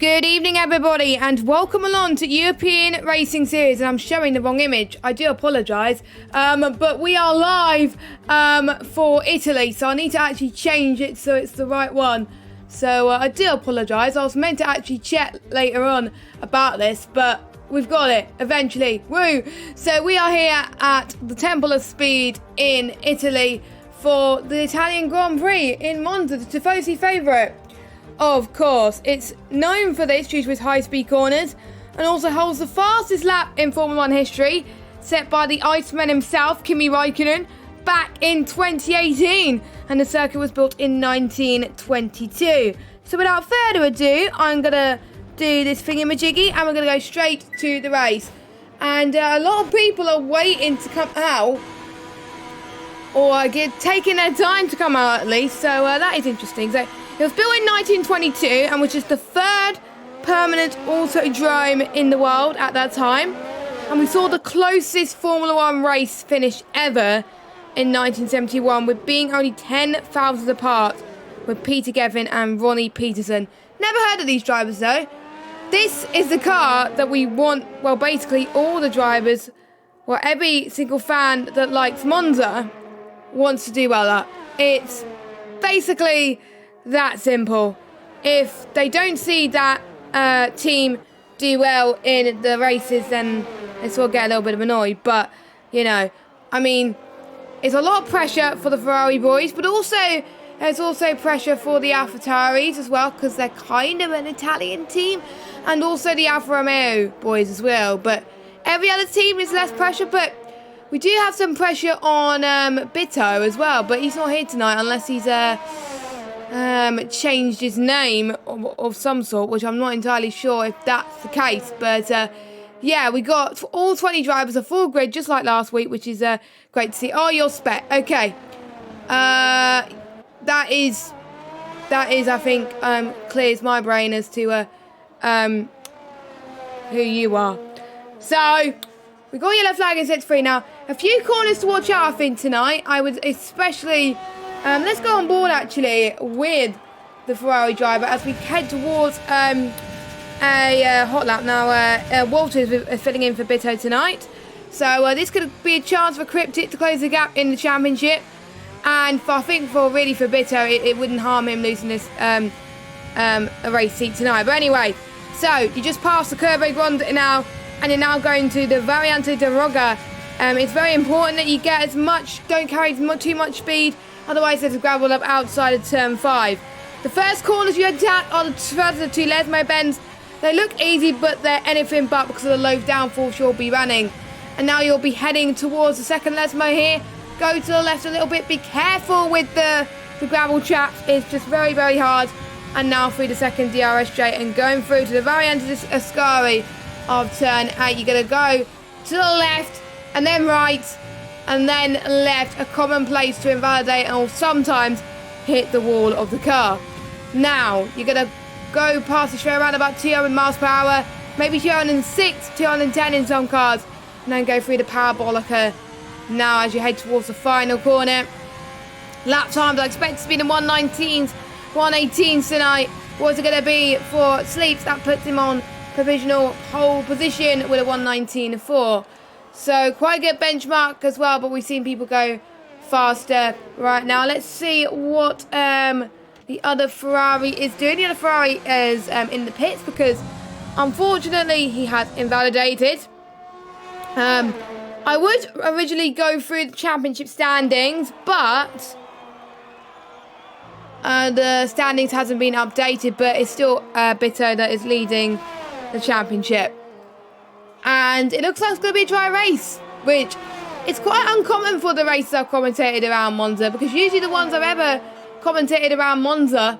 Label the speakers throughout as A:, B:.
A: Good evening, everybody, and welcome along to European Racing Series. And I'm showing the wrong image. I do apologise, but we are live for Italy, so I need to actually change it so it's the right one. So I do apologise. I was meant to actually check later on about this, but we've got it eventually. Woo! So we are here at the Temple of Speed in Italy for the Italian Grand Prix in Monza, the Tifosi favourite. Of course, it's known for this due to its high-speed corners and also holds the fastest lap in Formula 1 history, set by the Iceman himself, Kimi Räikkönen, back in 2018, and the circuit was built in 1922. So without further ado, I'm going to do this thingamajiggy and we're going to go straight to the race. And a lot of people are waiting to come out, or taking their time to come out at least, so that is interesting. So it was built in 1922 and was just the third permanent autodrome in the world at that time. And we saw the closest Formula 1 race finish ever in 1971, with being only 10,000 apart, with Peter Gevin and Ronnie Peterson. Never heard of these drivers though. This is the car that we want, well, basically all the drivers, well, every single fan that likes Monza wants to do well at. It's basically that simple. If they don't see that team do well in the races, then they sort of get a little bit of annoyed. But, you know, I mean, it's a lot of pressure for the Ferrari boys, but also there's also pressure for the AlphaTauris as well, because they're kind of an Italian team, and also the Alfa Romeo boys as well. But every other team is less pressure, but we do have some pressure on Bitto as well, but he's not here tonight unless he's changed his name of some sort, which I'm not entirely sure if that's the case. But yeah, we got all 20 drivers, a full grid just like last week, which is great to see. Oh, you're spec. Okay. That is I think clears my brain as to who you are. So we got yellow flag and set free now. A few corners to watch out, I think, tonight. I would especially let's go on board actually with the Ferrari driver as we head towards a hot lap now. Walters is filling in for Bitto tonight, so this could be a chance for Cryptic to close the gap in the championship, and I think for Bitto it wouldn't harm him losing this a race seat tonight. But anyway, so you just passed the Curvo Grande now, and you're now going to the Variante de Roga. It's very important that you get as much, don't carry too much speed, otherwise there's a gravel up outside of turn 5. The first corners you attack are the first of the two Lesmo bends. They look easy, but they're anything but because of the low downforce you'll be running. And now you'll be heading towards the second Lesmo here. Go to the left a little bit, be careful with the gravel traps, it's just very, very hard. And now through the second DRS straight and going through to the Variante de Ascari of turn 8. You're going to go to the left and then right and then left, a common place to invalidate and will sometimes hit the wall of the car. Now you're going to go past the straight around about 200 miles per hour, maybe 206, 210 in some cars, and then go through the parabolica now as you head towards the final corner. Lap times I expect to be the 119s, 118s tonight. What's it going to be for Sleeps? That puts him on provisional pole position with a 119.4. So quite a good benchmark as well, but we've seen people go faster right now. Let's see what the other Ferrari is doing. The other Ferrari is in the pits because unfortunately he has invalidated. I would originally go through the championship standings, but the standings hasn't been updated, but it's still Bitto that is leading the championship. And it looks like it's going to be a dry race, which is quite uncommon for the races I've commentated around Monza, because usually the ones I've ever commentated around Monza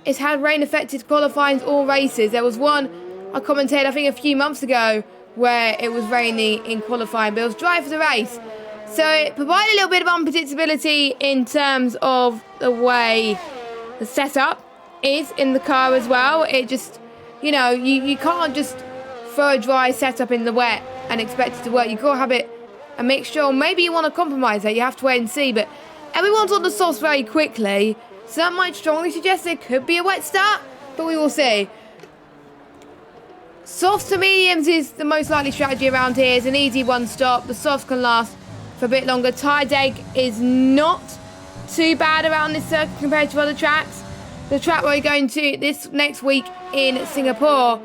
A: is had rain affected qualifying all races. There was one I commentated I think a few months ago where it was rainy in qualifying, but it was dry for the race. So it provided a little bit of unpredictability in terms of the way the setup is in the car as well. It just, you know, you can't just throw a dry setup in the wet and expect it to work. You've got to have it a mixture, or maybe you want to compromise that. You have to wait and see, but everyone's on the sauce very quickly, so that might strongly suggest there could be a wet start, but we will see. Softs to mediums is the most likely strategy around here. It's an easy one stop. The softs can last for a bit longer. Tied egg is not too bad around this circuit compared to other tracks. The track we're going to this next week in Singapore,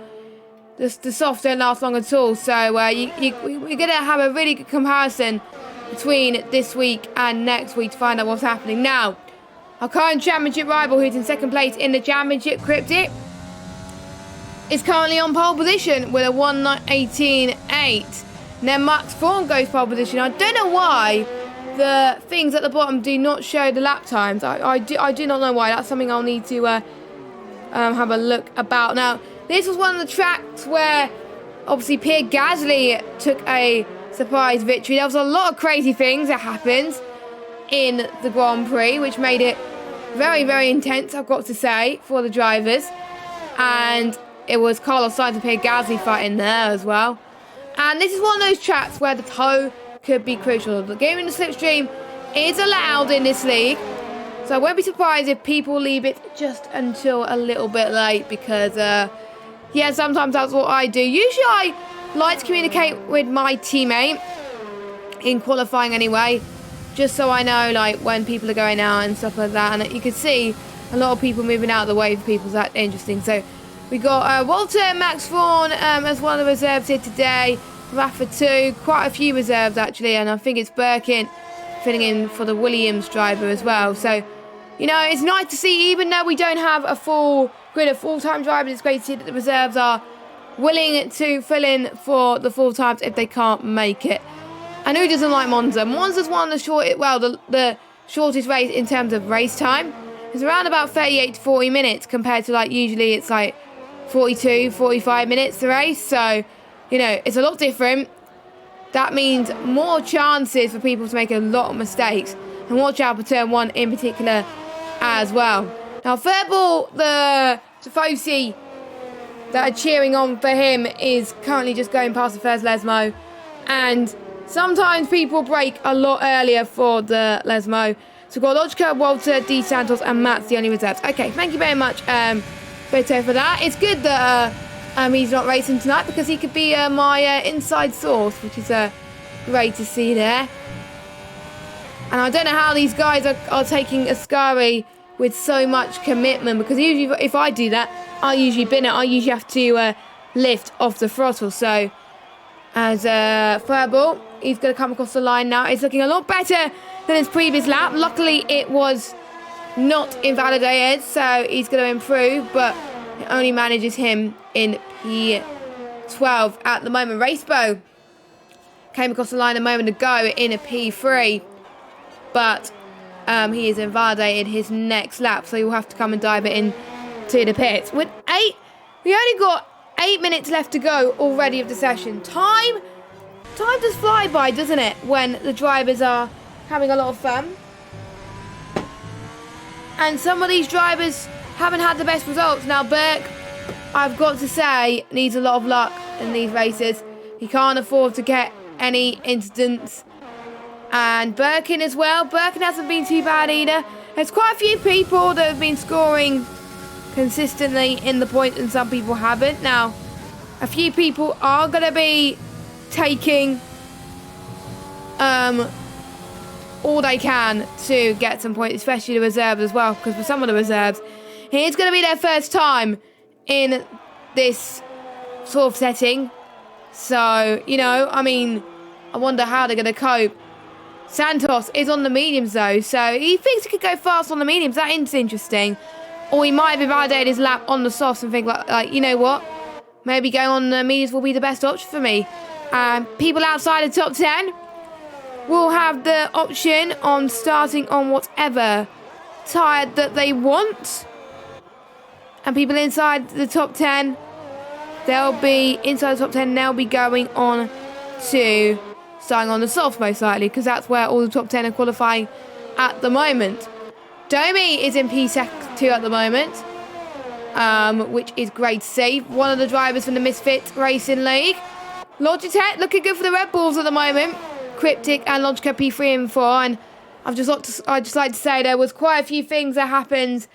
A: the softs don't last long at all. So we're going to have a really good comparison between this week and next week to find out what's happening. Now, our current championship rival, who's in second place in the championship, Cryptic, is currently on pole position with a 1:18.8. Then Max Thorn goes pole position. I don't know why the things at the bottom do not show the lap times. I do not know why. That's something I'll need to have a look about. Now, this was one of the tracks where obviously Pierre Gasly took a surprise victory. There was a lot of crazy things that happened in the Grand Prix, which made it very, very intense, I've got to say, for the drivers. And it was Carlos Sainz and Pierre Gasly fighting there as well. And this is one of those tracks where the toe could be crucial. The game in the slipstream is allowed in this league, so I won't be surprised if people leave it just until a little bit late, because yeah, sometimes that's what I do. Usually I like to communicate with my teammate in qualifying anyway, just so I know like when people are going out and stuff like that. And you can see a lot of people moving out of the way for people. So that's interesting. So we got Walter and Max Thorn as one of the reserves here today. Rafa 2, quite a few reserves actually, and I think it's Birkin filling in for the Williams driver as well. So, you know, it's nice to see, even though we don't have a full grid of full-time drivers, it's great to see that the reserves are willing to fill in for the full-times if they can't make it. And who doesn't like Monza? Monza's one of the shortest race in terms of race time. It's around about 38 to 40 minutes compared to like usually it's like 42, 45 minutes to race. So, you know, it's a lot different. That means more chances for people to make a lot of mistakes. And watch out for turn 1 in particular as well. Now, Verbal, the Tifosi that are cheering on for him, is currently just going past the first Lesmo. And sometimes people break a lot earlier for the Lesmo. So we've got Logica, Walter, D. Santos, and Matt's the only reserves. Okay, thank you very much, Beto, for that. It's good that he's not racing tonight, because he could be my inside source, which is great to see there. And I don't know how these guys are taking Ascari with so much commitment, because usually if I do that, I usually bin it. I usually have to lift off the throttle. So as Furball, he's going to come across the line now. It's looking a lot better than his previous lap. Luckily, it was not invalidated, so he's going to improve, but it only manages him in P12 at the moment. Racebo came across the line a moment ago in a P3, but he has invalidated his next lap, so he'll have to come and dive it in to the pits. We only got 8 minutes left to go already of the session. Time does fly by, doesn't it, when the drivers are having a lot of fun. And some of these drivers haven't had the best results. Now, Burke, I've got to say, needs a lot of luck in these races. He can't afford to get any incidents. And Birkin as well. Birkin hasn't been too bad either. There's quite a few people that have been scoring consistently in the points, and some people haven't. Now, a few people are going to be taking all they can to get some points, especially the reserves as well, because for some of the reserves, it's going to be their first time in this sort of setting. So, you know, I mean, I wonder how they're going to cope. Santos is on the mediums though, so he thinks he could go fast on the mediums. That is interesting. Or he might have invalidated his lap on the softs and think like, you know what? Maybe going on the mediums will be the best option for me. People outside the top 10 will have the option on starting on whatever tyre that they want. And people inside the top 10, they'll be going on to starting on the softs most likely, because that's where all the top 10 are qualifying at the moment. Domi is in P2 at the moment, which is great to see. One of the drivers from the Misfit Racing League. Logitech looking good for the Red Bulls at the moment. Cryptic and Logica P3 and 4. And I'd just like to say there was quite a few things that happened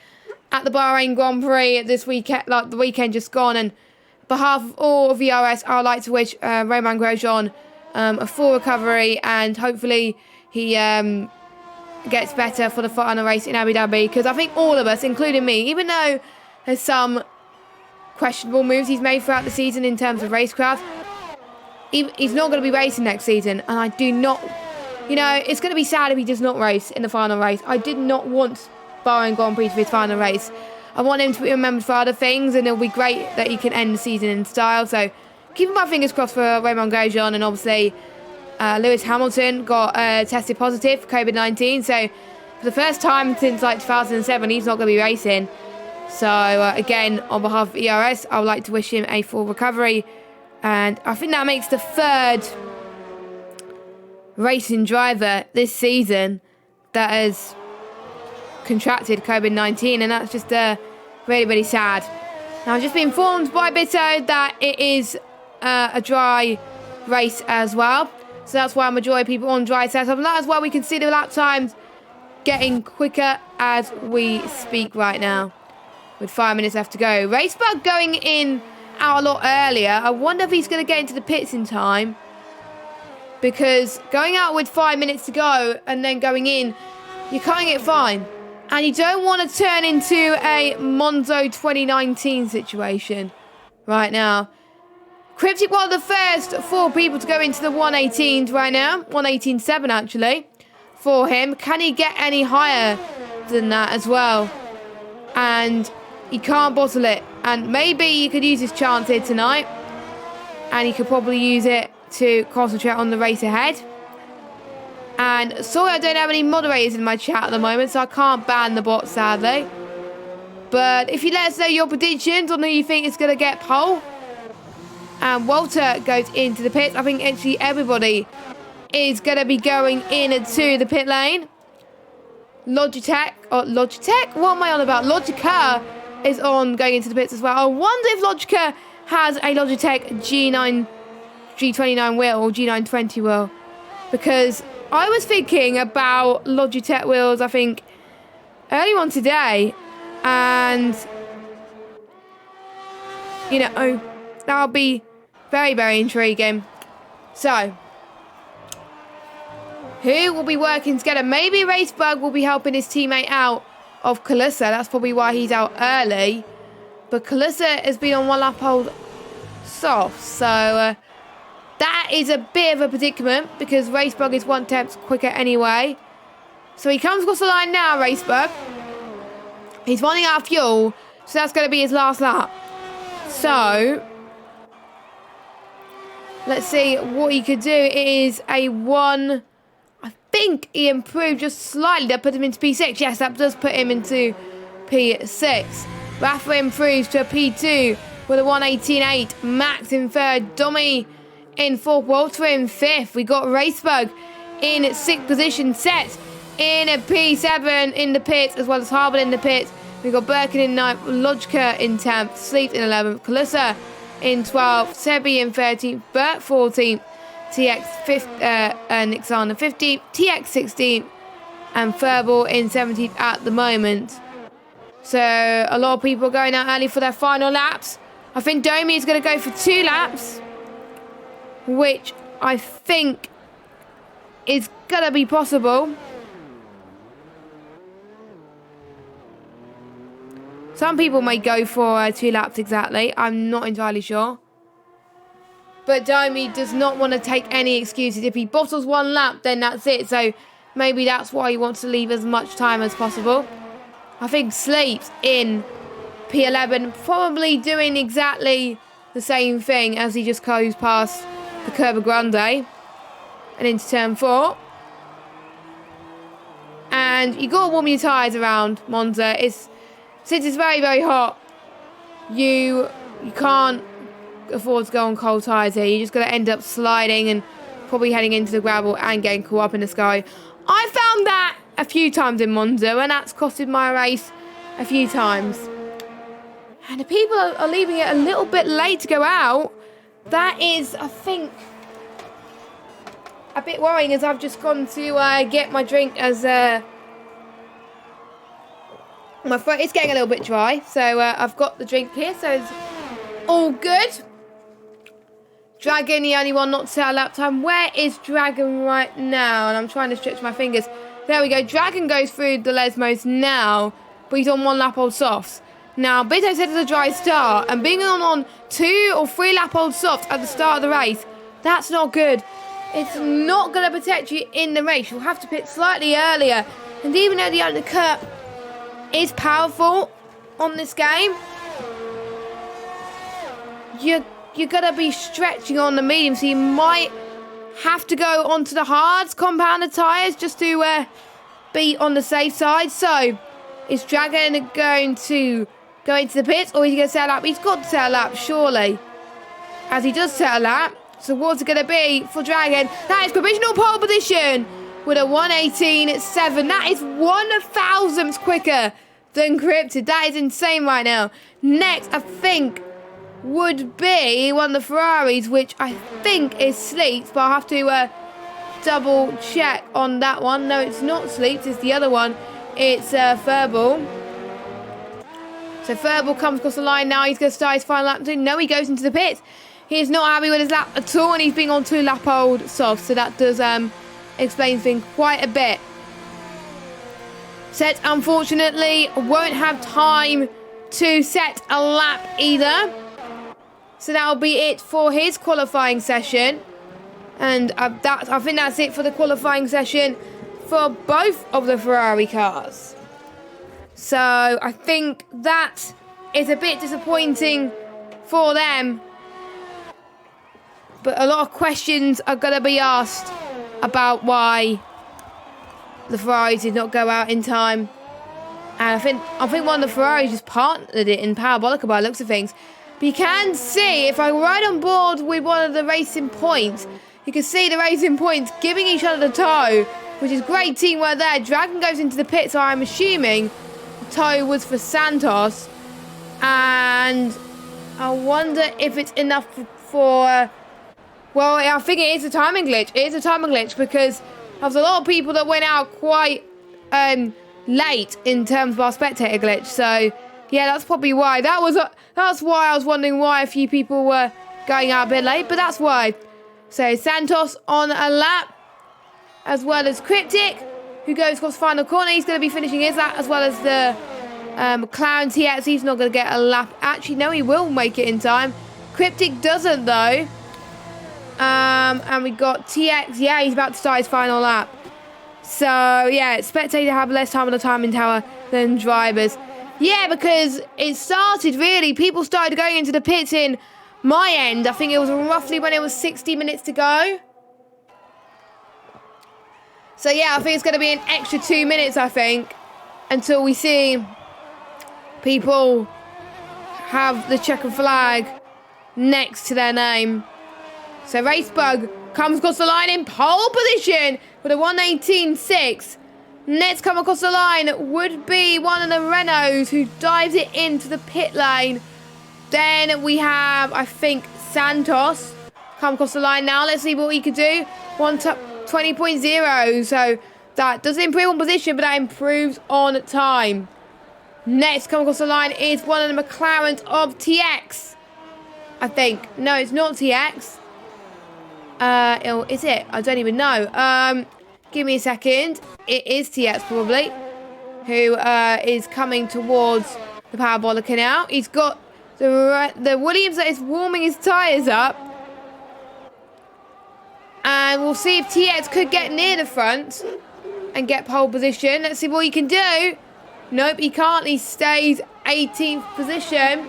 A: at the Bahrain Grand Prix this weekend, like the weekend just gone, and behalf of all of VRS, I would like to wish Romain Grosjean a full recovery, and hopefully he gets better for the final race in Abu Dhabi, because I think all of us, including me, even though there's some questionable moves he's made throughout the season in terms of racecraft, he's not going to be racing next season, and I do not, it's going to be sad if he does not race in the final race. I did not want Bahrain Grand Prix for his final race. I want him to be remembered for other things, and it'll be great that he can end the season in style. So, keeping my fingers crossed for Romain Grosjean, and obviously Lewis Hamilton got tested positive for COVID-19. So, for the first time since 2007, he's not going to be racing. So, again, on behalf of ERS, I would like to wish him a full recovery. And I think that makes the third racing driver this season that has contracted COVID-19, and that's just really, really sad. Now, I've just been informed by Bitto that it is a dry race as well, so that's why a majority of people on dry setup, and that is why we can see the lap times getting quicker as we speak right now, with 5 minutes left to go. Racebug going in out a lot earlier. I wonder if he's going to get into the pits in time, because going out with 5 minutes to go and then going in, you're cutting it fine. And you don't want to turn into a Monzo 2019 situation right now. Cryptic, one of the first 4 people to go into the 118s right now. 118.7 actually for him. Can he get any higher than that as well? And he can't bottle it. And maybe he could use his chance here tonight. And he could probably use it to concentrate on the race ahead. And sorry, I don't have any moderators in my chat at the moment, so I can't ban the bot, sadly. But if you let us know your predictions on who you think is going to get pole. And Walter goes into the pits. I think actually everybody is going to be going into the pit lane. Logitech? What am I on about? Logica is on going into the pits as well. I wonder if Logica has a Logitech G29 wheel or G920 wheel. Because I was thinking about Logitech wheels, I think, early on today. And, that'll be very, very intriguing. So, who will be working together? Maybe Racebug will be helping his teammate out of Kalissa. That's probably why he's out early. But Kalissa has been on one lap hold soft. So, that is a bit of a predicament, because Racebug is 1/10 quicker anyway. So he comes across the line now, Racebug. He's running out of fuel, so that's going to be his last lap. So, let's see what he could do. It is a 1... I think he improved just slightly. That put him into P6. Yes, that does put him into P6. Rafa improves to a P2 with a 1:18.8. Max in third. Domi in fourth. Walter in fifth. We got Racebug in 6th position, set in a P7 in the pits, as well as Harbour in the pits. We got Birkin in 9th, Logica in 10th, Sleep in 11th, Kalissa in 12th, Sebi in 13th, Bert 14th, TX 5th, Nixana 15th, TX 16th, and Furball in 17th at the moment. So a lot of people are going out early for their final laps. I think Domi is going to go for 2 laps, which I think is going to be possible. Some people may go for 2 laps exactly. I'm not entirely sure. But Domi does not want to take any excuses. If he bottles 1 lap, then that's it. So maybe that's why he wants to leave as much time as possible. I think Sleep's in P11, probably doing exactly the same thing as he just goes past the Curva Grande and into turn 4. And you got to warm your tyres around Monza. Since it's very, very hot, you can't afford to go on cold tyres here. You're just going to end up sliding and probably heading into the gravel and getting caught up in the sky. I found that a few times in Monza, and that's costed my race a few times. And the people are leaving it a little bit late to go out. That is, I think, a bit worrying, as I've just gone to get my drink, as my throat is getting a little bit dry. So I've got the drink here, so all good. Dragon, the only one not to set a lap time. Where is Dragon right now? And I'm trying to stretch my fingers. There we go. Dragon goes through the Lesmos now, but he's on 1 lap old softs. Now, Bito said it's a dry start, and being on 2 or 3 lap old softs at the start of the race, that's not good. It's not going to protect you in the race. You'll have to pit slightly earlier. And even though the undercut is powerful on this game, you're going to be stretching on the medium, so you might have to go onto the hards, compounded tyres, just to be on the safe side. So, is Dragon going to go into the pits, or is he going to set a lap? He's got to set a lap, surely. As he does set a lap. So what's it going to be for Dragon? That is provisional pole position with a 1:18.7. That is 1,000th quicker than Cryptid. That is insane right now. Next, I think, would be one of the Ferraris, which I think is Sleets, but I'll have to double check on that one. No, it's not Sleets, it's the other one. It's Furball. So Furball comes across the line now. He's going to start his final lap. No, he goes into the pits. He is not happy with his lap at all, and he's been on 2 lap old softs, so that does explain things quite a bit. Set, unfortunately, won't have time to set a lap either. So that'll be it for his qualifying session. And I think that's it for the qualifying session for both of the Ferrari cars. So I think that is a bit disappointing for them. But a lot of questions are going to be asked about why the Ferrari did not go out in time. And I think one of the Ferraris just partnered it in Parabolica by the looks of things. But you can see, if I were right on board with one of the racing points, you can see the racing points giving each other the tow, which is great teamwork there. Dragon goes into the pit, so I'm assuming the tow was for Santos. And I wonder if it's enough for... Well, I think it is a timing glitch. It is a timing glitch because there's a lot of people that went out quite late in terms of our spectator glitch. So, yeah, that's probably why. That's why I was wondering why a few people were going out a bit late, but that's why. So, Santos on a lap, as well as Cryptic, who goes across the final corner. He's going to be finishing his lap, as well as the McLaren TX. He's not going to get a lap. Actually, no, he will make it in time. Cryptic doesn't, though. And we got TX. Yeah, he's about to start his final lap. So, yeah, spectators have less time on the timing tower than drivers. Yeah, because it started, really. People started going into the pits in my end. I think it was roughly when it was 60 minutes to go. So, yeah, I think it's going to be an extra 2 minutes, I think, until we see people have the checkered flag next to their name. So Racebug comes across the line in pole position with a 1:18.6. Next come across the line would be one of the Renaults who dives it into the pit lane. Then we have, I think, Santos come across the line now. Let's see what he could do. 20.0. So that doesn't improve on position, but that improves on time. Next come across the line is one of the McLarens of TX. I think. No, it's not TX. Is it? I don't even know. Give me a second. It is TX probably, who is coming towards the Parabolica now. He's got the Williams that is warming his tyres up. And we'll see if TX could get near the front and get pole position. Let's see what he can do. Nope, he can't. He stays 18th position.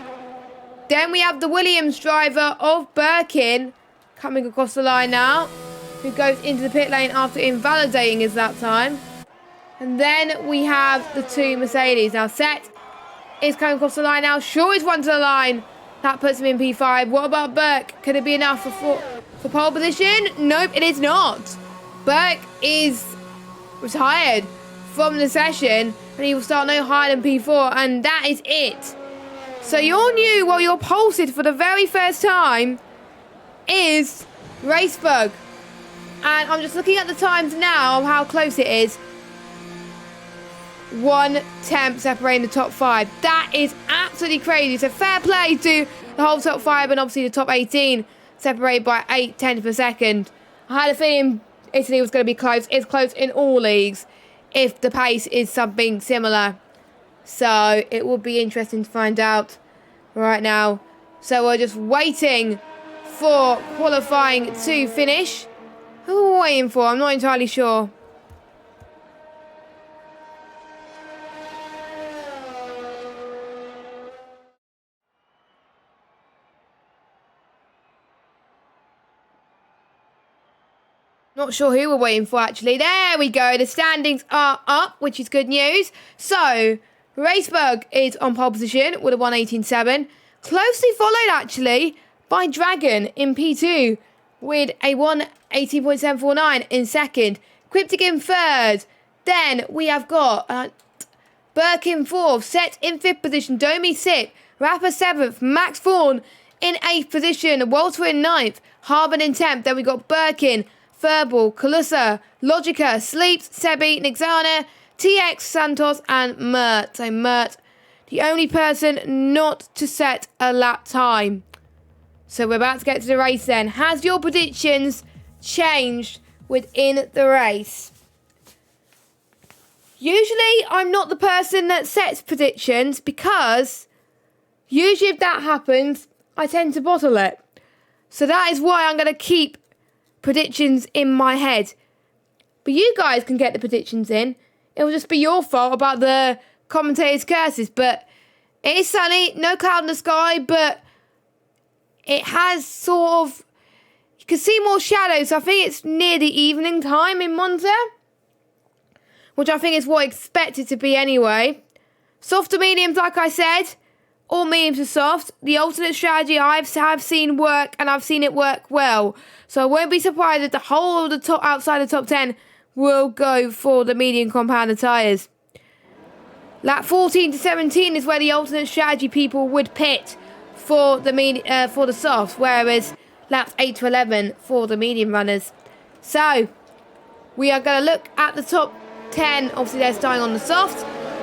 A: Then we have the Williams driver of Birkin coming across the line now, who goes into the pit lane after invalidating his lap time. And then we have the two Mercedes. Now, Set is coming across the line now. Shaw is one to the line. That puts him in P5. What about Burke? Could it be enough for pole position? Nope, it is not. Burke is retired from the session, and he will start no higher than P4, and that is it. So your new, well, your posted for the very first time is Racebug. And I'm just looking at the times now of how close it is. 1 temp separating the top 5. That is absolutely crazy. So fair play to the whole top 5 and obviously the top 18 separated by 8/10 of a second. I had a feeling Italy was going to be close. It's close in all leagues if the pace is something similar. So it will be interesting to find out right now. So we're just waiting for qualifying to finish. Who are we waiting for? I'm not entirely sure. Not sure who we're waiting for, actually. There we go. The standings are up, which is good news. So, Racebug is on pole position with a 1:18.7. Closely followed, actually, by Dragon in P2 with a 1:18.749 in second. Cryptic in third. Then we have got Burke in fourth. Set in fifth position. Domi sixth. Rapper seventh. Max Thorn in eighth position. Walter in ninth. Harbin in 10th. Then we got Birkin, Furball, Calusa, Logica, Sleeps, Sebi, Nixana, TX, Santos, and Mert. So Mert, the only person not to set a lap time. So we're about to get to the race then. Has your predictions changed within the race? Usually I'm not the person that sets predictions because usually if that happens, I tend to bottle it. So that is why I'm going to keep predictions in my head. But you guys can get the predictions in. It will just be your fault about the commentators' curses. But it is sunny, no cloud in the sky, but it has sort of, you can see more shadows. So I think it's near the evening time in Monza, which I think is what I expected to be anyway. Soft to mediums, like I said. All mediums are soft. The alternate strategy have seen work, and I've seen it work well. So I won't be surprised if the whole of the top outside the top 10 will go for the medium compounded tyres. Lap 14 to 17 is where the alternate strategy people would pit for the softs, whereas laps 8 to 11 for the medium runners. So we are going to look at the top 10. Obviously, they're starting on the softs.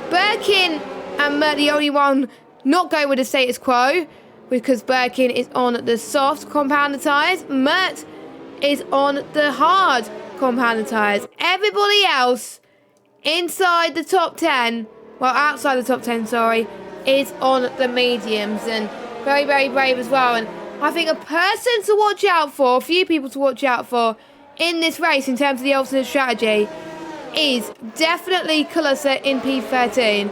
A: Birkin and Mert, the only one not going with the status quo, because Birkin is on the soft compounded tyres. Mert is on the hard compounded tyres. Everybody else inside the top 10, well, outside the top 10, sorry, is on the mediums, and very, very brave as well. And I think a person to watch out for, a few people to watch out for in this race in terms of the alternate strategy is definitely Calusa in P13.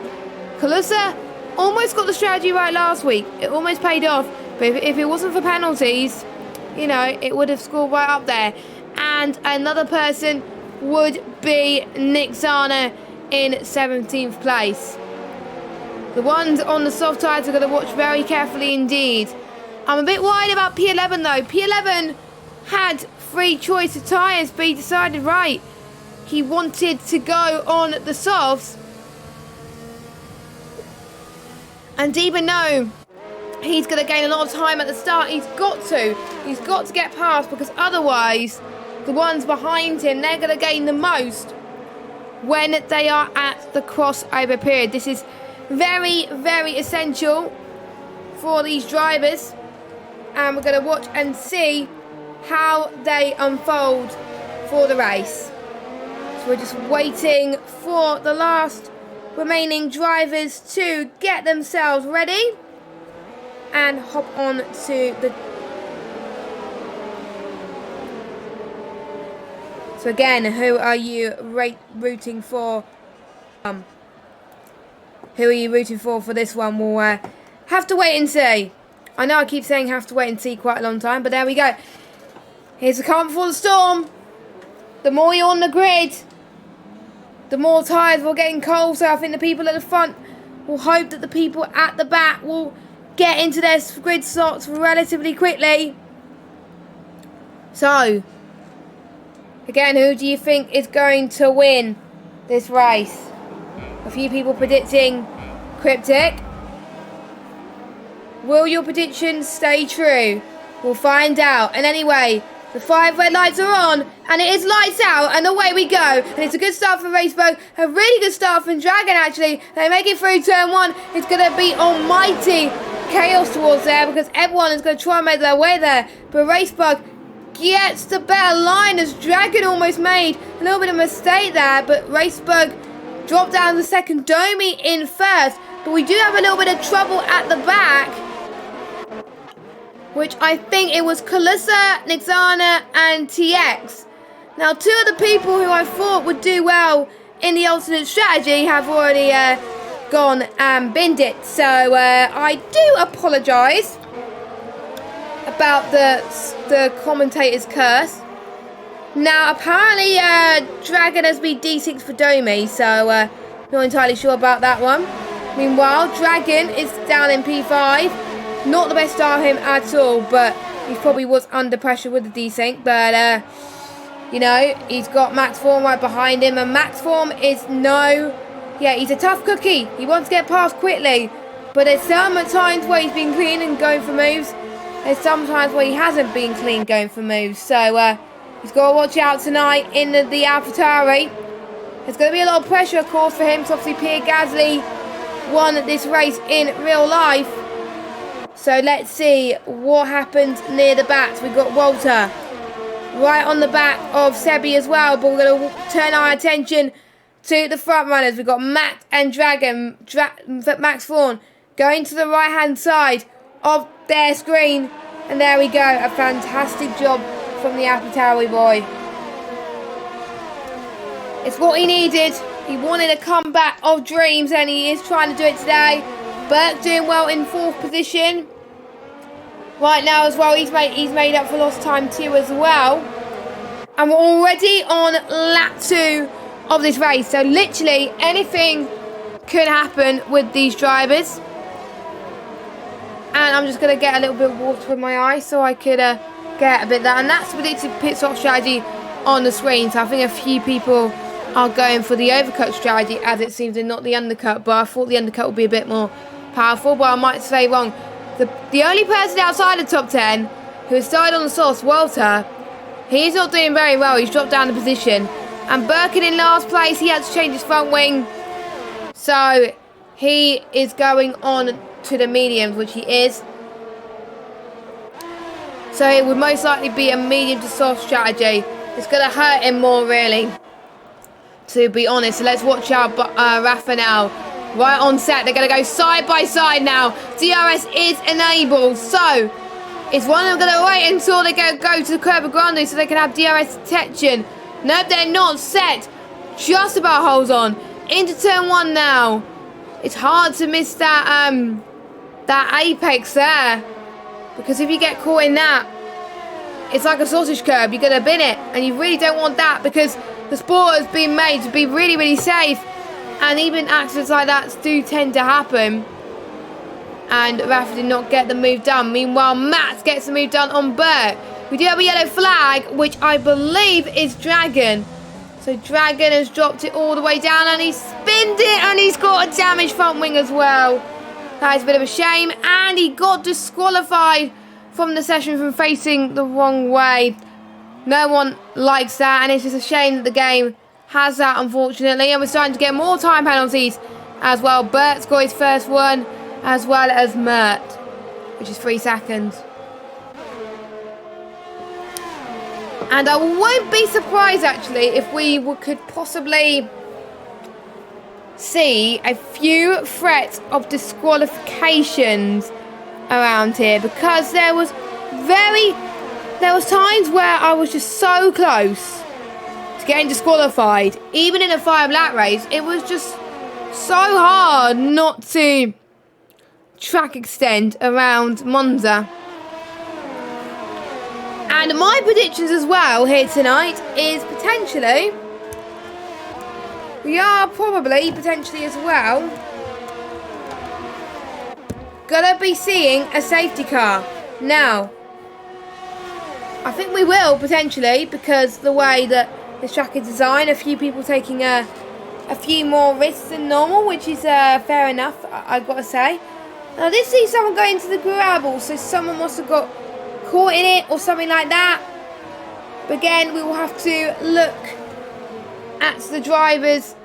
A: Calusa almost got the strategy right last week. It almost paid off. But if it wasn't for penalties, you know, it would have scored right up there. And another person would be Nixana in 17th place. The ones on the soft tyres are going to watch very carefully indeed. I'm a bit worried about P11 though. P11 had free choice of tyres, but he decided right. He wanted to go on the softs. And even though he's going to gain a lot of time at the start, he's got to get past, because otherwise the ones behind him, they're going to gain the most when they are at the crossover period. This is very, very essential for these drivers, and we're going to watch and see how they unfold for the race. So we're just waiting for the last remaining drivers to get themselves ready and hop on to the... So again, who are you rooting for? Who are you rooting for this one? We'll have to wait and see. I know I keep saying have to wait and see quite a long time, but there we go. Here's the calm before the storm. The more you're on the grid, the more tyres will getting cold. So I think the people at the front will hope that the people at the back will get into their grid slots relatively quickly. So, again, who do you think is going to win this race? A few people predicting Cryptic. Will your predictions stay true? We'll find out. And anyway, the 5 red lights are on, and it is lights out, and away we go. And it's a good start for Racebug, a really good start from Dragon, actually. They make it through turn 1. It's going to be Almighty chaos towards there because everyone is going to try and make their way there. But Racebug gets the better line as Dragon almost made a little bit of a mistake there. But Racebug dropped down to second. Domi in first. But we do have a little bit of trouble at the back, which I think it was Kalissa, Nixana and TX. Now, two of the people who I thought would do well in the alternate strategy have already gone and binned it. So I do apologise about the commentator's curse. Now, apparently Dragon has been D6 for Domi, so not entirely sure about that one. Meanwhile, Dragon is down in P5. Not the best start of him at all, but he probably was under pressure with the desync. But, you know, he's got Max Form right behind him. And Max Form is he's a tough cookie. He wants to get past quickly. But there's some times where he's been clean and going for moves. There's some times where he hasn't been clean going for moves. So, he's got to watch out tonight in the AlphaTauri. There's going to be a lot of pressure, of course, for him. So, obviously, Pierre Gasly won this race in real life. So let's see what happens near the backs. We've got Walter right on the back of Sebi as well, but we're going to turn our attention to the front runners. We've got Max and Dragon, Max Thorn going to the right hand side of their screen, and there we go. A fantastic job from the AlphaTauri boy. It's what he needed. He wanted a comeback of dreams, and he is trying to do it today. Burke doing well in 4th position right now as well. He's made up for lost time too as well. And we're already on lap 2 of this race. So literally anything could happen with these drivers. And I'm just going to get a little bit of water in my eye so I could get a bit of that. And that's predicted pit stop strategy on the screen. So I think a few people are going for the overcut strategy as it seems, and not the undercut. But I thought the undercut would be a bit more powerful, but I might say wrong. The only person outside the top 10 who has started on the sauce, Walter, he's not doing very well. He's dropped down the position. And Birkin in last place, he had to change his front wing. So he is going on to the mediums, which he is. So it would most likely be a medium to soft strategy. It's going to hurt him more, really, to be honest. So let's watch out Rafa now. Right on set, they're going to go side by side now. DRS is enabled, so is one of them going to wait until they go to the Curva Grande so they can have DRS detection? Nope, they're not set. Just about holds on. Into turn 1 now. It's hard to miss that that apex there, because if you get caught in that, it's like a sausage curb. You're going to bin it, and you really don't want that because the sport has been made to be really, really safe. And even accidents like that do tend to happen. And Rafa did not get the move done. Meanwhile, Matt gets the move done on Bert. We do have a yellow flag, which I believe is Dragon. So Dragon has dropped it all the way down, and he's spinned it, and he's got a damaged front wing as well. That is a bit of a shame. And he got disqualified from the session from facing the wrong way. No one likes that, and it's just a shame that the game has that, unfortunately. And we're starting to get more time penalties as well. Bert's got his first one, as well as Mert, which is 3 seconds. And I won't be surprised, actually, if we could possibly see a few threats of disqualifications around here, because there was times where I was just so close to getting disqualified. Even in a 5-lap race, it was just so hard not to track extend around Monza. And my predictions as well here tonight is potentially, we are probably potentially as well gonna be seeing a safety car. Now, I think we will potentially, because the way that this track is designed, a few people taking a few more risks than normal, which is fair enough, I've got to say. Now, I did see someone going into the gravel, so someone must have got caught in it or something like that. But again, we will have to look at the driver's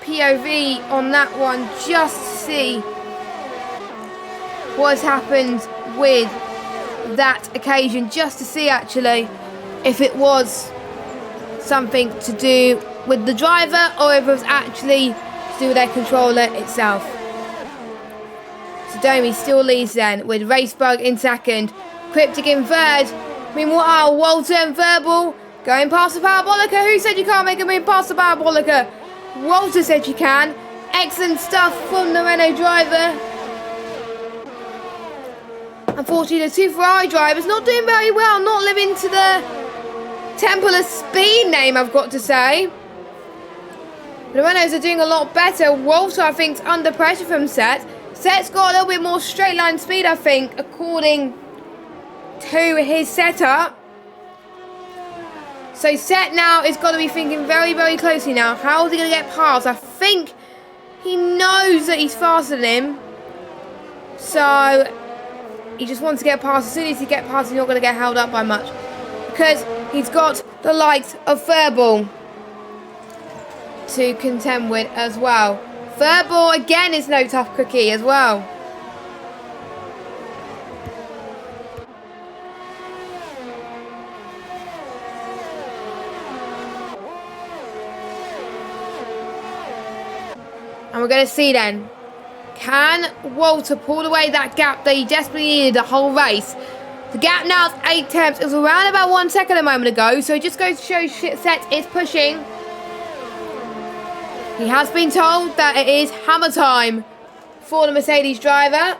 A: POV on that one just to see what has happened with that occasion, just to see actually if it was something to do with the driver or if it was actually to do with their controller itself. So Domi still leads then with Racebug in second, Cryptic in third. Meanwhile, Walter and Verbal going past the Parabolica. Who said you can't make a move past the Parabolica? Walter said you can. Excellent stuff from the Renault driver. Unfortunately, the two Ferrari drivers not doing very well, not living to the Temple of Speed name, I've got to say. The Renaults are doing a lot better. Walter, I think, is under pressure from Set. Set's got a little bit more straight line speed, I think, according to his setup. So Set now is got to be thinking very, very closely now. How is he going to get past? I think he knows that he's faster than him. So he just wants to get past. As soon as he gets past, he's not going to get held up by much. Because he's got the likes of Furball to contend with as well. Furball again is no tough cookie as well. And we're going to see then, can Walter pull away that gap that he desperately needed the whole race? The gap now is 8 tenths. It was around about 1 second a moment ago. So it just goes to show Set is pushing. He has been told that it is hammer time for the Mercedes driver.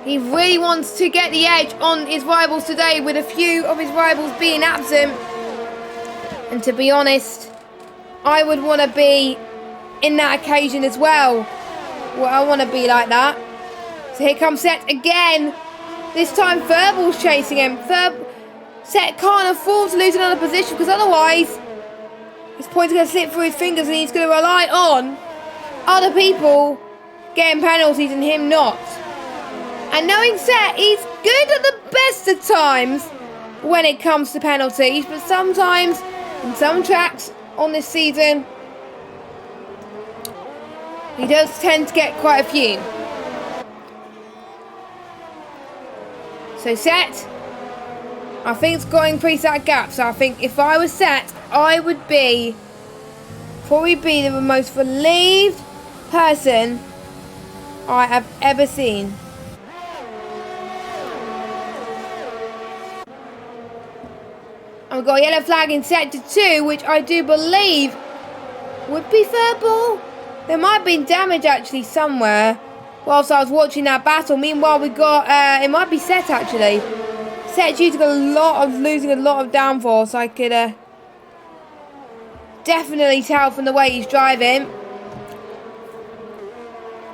A: He really wants to get the edge on his rivals today, with a few of his rivals being absent. And to be honest, I would want to be in that occasion as well. Well, I want to be like that. So here comes Set again. This time Verball's chasing him. Set can't afford to lose another position, because otherwise his points are going to slip through his fingers and he's going to rely on other people getting penalties and him not. And knowing Set, he's good at the best of times when it comes to penalties, but sometimes in some tracks on this season he does tend to get quite a few. So Set, I think it's got to increase that gap. So I think if I was Set, I would probably be the most relieved person I have ever seen. And we've got a yellow flag in sector 2, which I do believe would be Furball. There might have been damage actually somewhere whilst I was watching that battle. Meanwhile, we got, it might be Set actually. Set due to losing a lot of downforce. I could definitely tell from the way he's driving.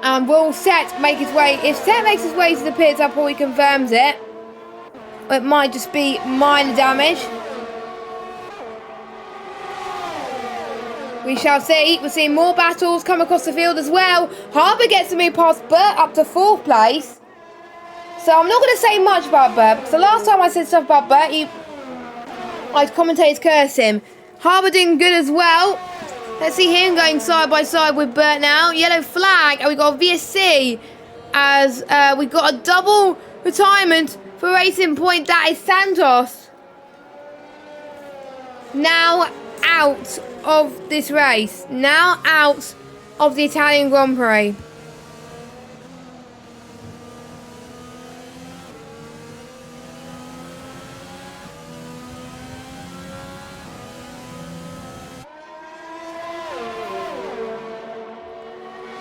A: And will Set make his way? If Set makes his way to the pits, that probably confirms it. It might just be minor damage. We shall see. We're seeing more battles come across the field as well. Harbour gets to move past Burt up to 4th place. So I'm not going to say much about Burt, because the last time I said stuff about Burt, I'd commentators curse him. Harbour doing good as well. Let's see him going side by side with Burt now. Yellow flag, and we got VSC as we got a double retirement for Racing Point. That is Santos now out of this race, now out of the Italian Grand Prix.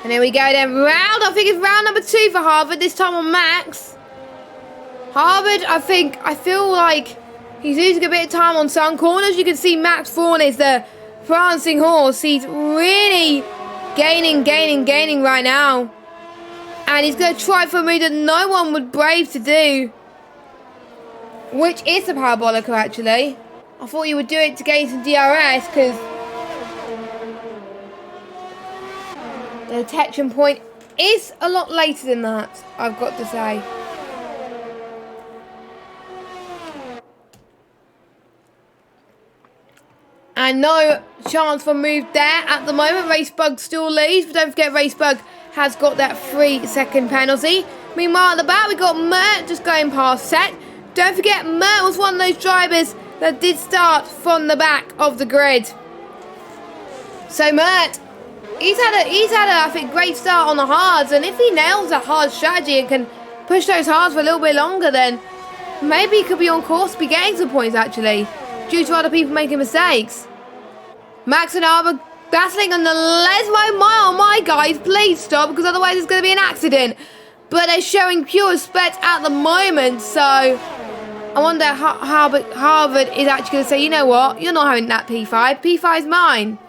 A: And there we go then, I think it's round number 2 for Harvard, this time on Max. Harvard, I feel like he's losing a bit of time on some corners. You can see Max Thorne is the prancing horse. He's really gaining right now. And he's going to try for a move that no one would brave to do, which is the Parabolica actually. I thought you would do it to gain some DRS, because the detection point is a lot later than that, I've got to say. And no chance for move there at the moment. Racebug still leads, but don't forget Racebug has got that 3-second penalty. Meanwhile, at the back, we got Mert just going past Set. Don't forget, Mert was one of those drivers that did start from the back of the grid. So Mert, he's had a I think, great start on the hards, and if he nails that hard strategy and can push those hards for a little bit longer, then maybe he could be on course to be getting some points, actually, due to other people making mistakes. Max and Arbor battling on the Lesmo mile. My guys, please stop, because otherwise it's going to be an accident. But they're showing pure respect at the moment, so I wonder how Harvard is actually going to say, you know what, you're not having that P5. P5's mine.